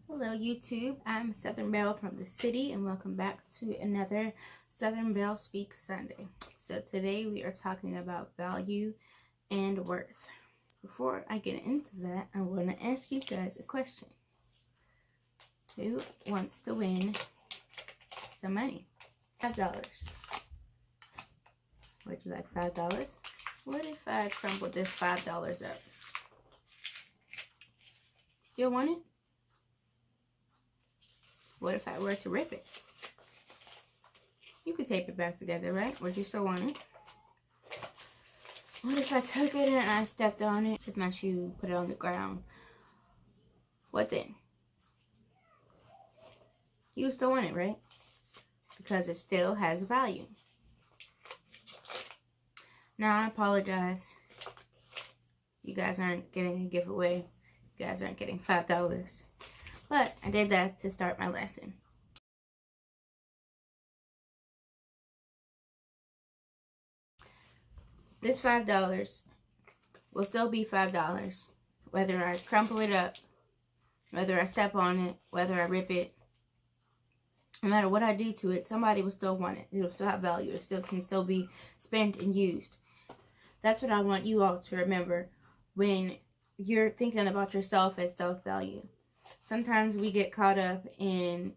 Hello YouTube, I'm Southern Belle from the city and welcome back to another Southern Belle Speaks Sunday. So today we are talking about value and worth. Before I get into that, I want to ask you guys a question. Who wants to win some money? $5. Would you like $5? What if I crumbled this $5 up? Still want it? What if I were to rip it? You could tape it back together, right? Would you still want it? What if I took it and I stepped on it with my shoe, put it on the ground? What then? You still want it, right? Because it still has value. Now, I apologize. You guys aren't getting a giveaway. You guys aren't getting $5. But I did that to start my lesson. This $5 will still be $5 whether I crumple it up, whether I step on it, whether I rip it. No matter what I do to it, somebody will still want it. It will still have value. It still can still be spent and used. That's what I want you all to remember when you're thinking about yourself as self-value. Sometimes we get caught up in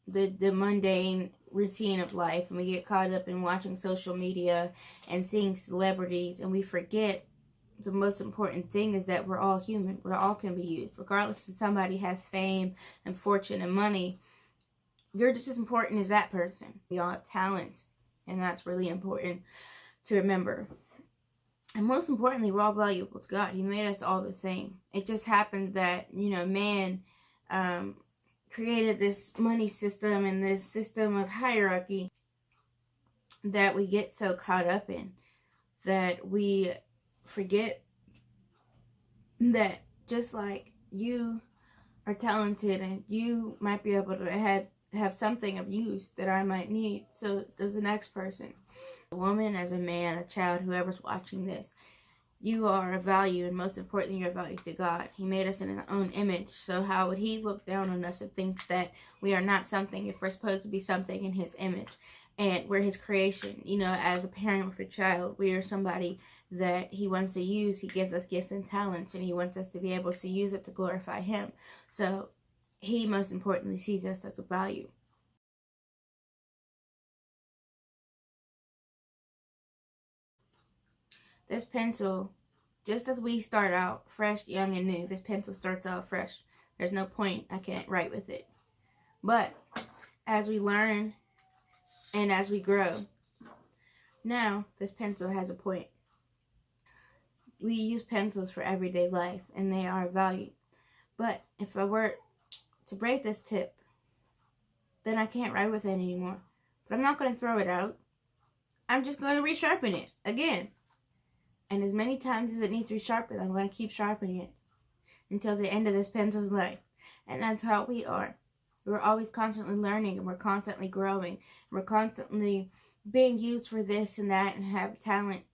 the mundane routine of life, and we get caught up in watching social media and seeing celebrities, and we forget the most important thing is that we're all human. We all can be used. Regardless if somebody has fame and fortune and money, you're just as important as that person. We all have talents, and that's really important to remember. And most importantly, we're all valuable to God. He made us all the same. It just happened that, man created this money system and this system of hierarchy that we get so caught up in that we forget that just like you are talented and you might be able to have something of use that I might need, so does the next person. A woman, as a man, a child, whoever's watching this, you are of value, and most importantly, you're of value to God. He made us in His own image, so how would He look down on us and think that we are not something if we're supposed to be something in His image? And we're His creation. As a parent with a child, we are somebody that He wants to use. He gives us gifts and talents, and He wants us to be able to use it to glorify Him. So He, most importantly, sees us as a value. This pencil, just as we start out fresh, young, and new, this pencil starts out fresh. There's no point. I can't write with it. But as we learn and as we grow, now this pencil has a point. We use pencils for everyday life, and they are valued. But if I were to break this tip, then I can't write with it anymore. But I'm not going to throw it out. I'm just going to resharpen it again. And as many times as it needs to be sharpened, I'm going to keep sharpening it until the end of this pencil's life. And that's how we are. We're always constantly learning, and we're constantly growing. We're constantly being used for this and that and have talent.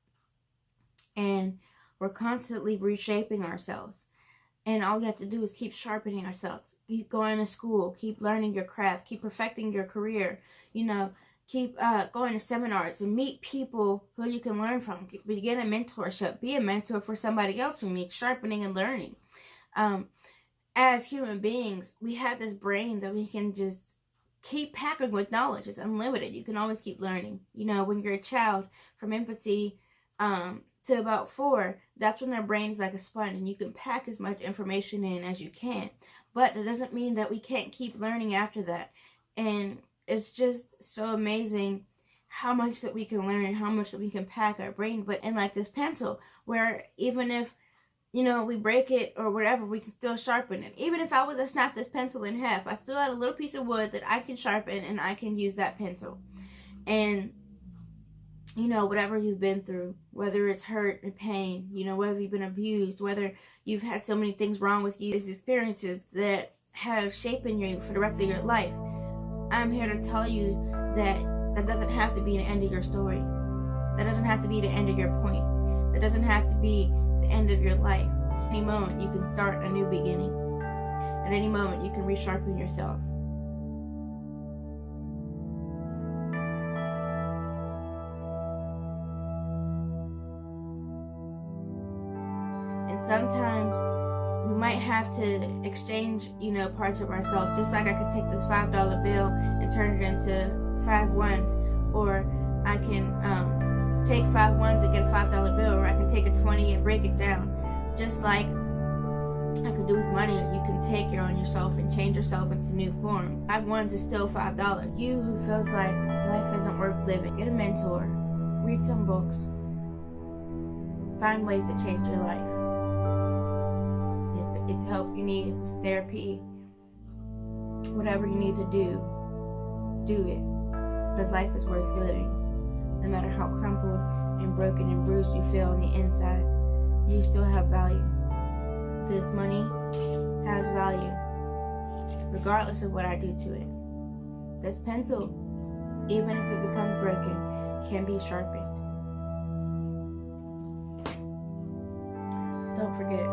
And we're constantly reshaping ourselves. And all we have to do is keep sharpening ourselves. Keep going to school. Keep learning your craft. Keep perfecting your career. Keep going to seminars and meet people who you can learn from. Begin a mentorship. Be a mentor for somebody else who needs sharpening and learning. As human beings, we have this brain that we can just keep packing with knowledge. It's unlimited. You can always keep learning. When you're a child, from infancy to about 4, that's when their brain's like a sponge, and you can pack as much information in as you can. But it doesn't mean that we can't keep learning after that. And it's just so amazing how much that we can learn and how much that we can pack our brain. But in like this pencil, where even if, we break it or whatever, we can still sharpen it. Even if I was to snap this pencil in half, I still had a little piece of wood that I can sharpen, and I can use that pencil. And, whatever you've been through, whether it's hurt and pain, whether you've been abused, whether you've had so many things wrong with you, these experiences that have shaped you for the rest of your life, I'm here to tell you that that doesn't have to be the end of your story. That doesn't have to be the end of your point. That doesn't have to be the end of your life. Any moment, you can start a new beginning. At any moment, you can resharpen yourself. And sometimes we might have to exchange, parts of ourselves. Just like I could take this $5 bill and turn it into 5 ones, or I can take 5 ones and get a $5 bill, or I can take a 20 and break it down. Just like I could do with money, you can take your own yourself and change yourself into new forms. 5 ones is still $5. You who feels like life isn't worth living, get a mentor, read some books, find ways to change your life. If it's help you need, if it's therapy, whatever you need to do it. Because life is worth living. No matter how crumpled and broken and bruised you feel on the inside, you still have value. This money has value, regardless of what I do to it. This pencil, even if it becomes broken, can be sharpened. Don't forget,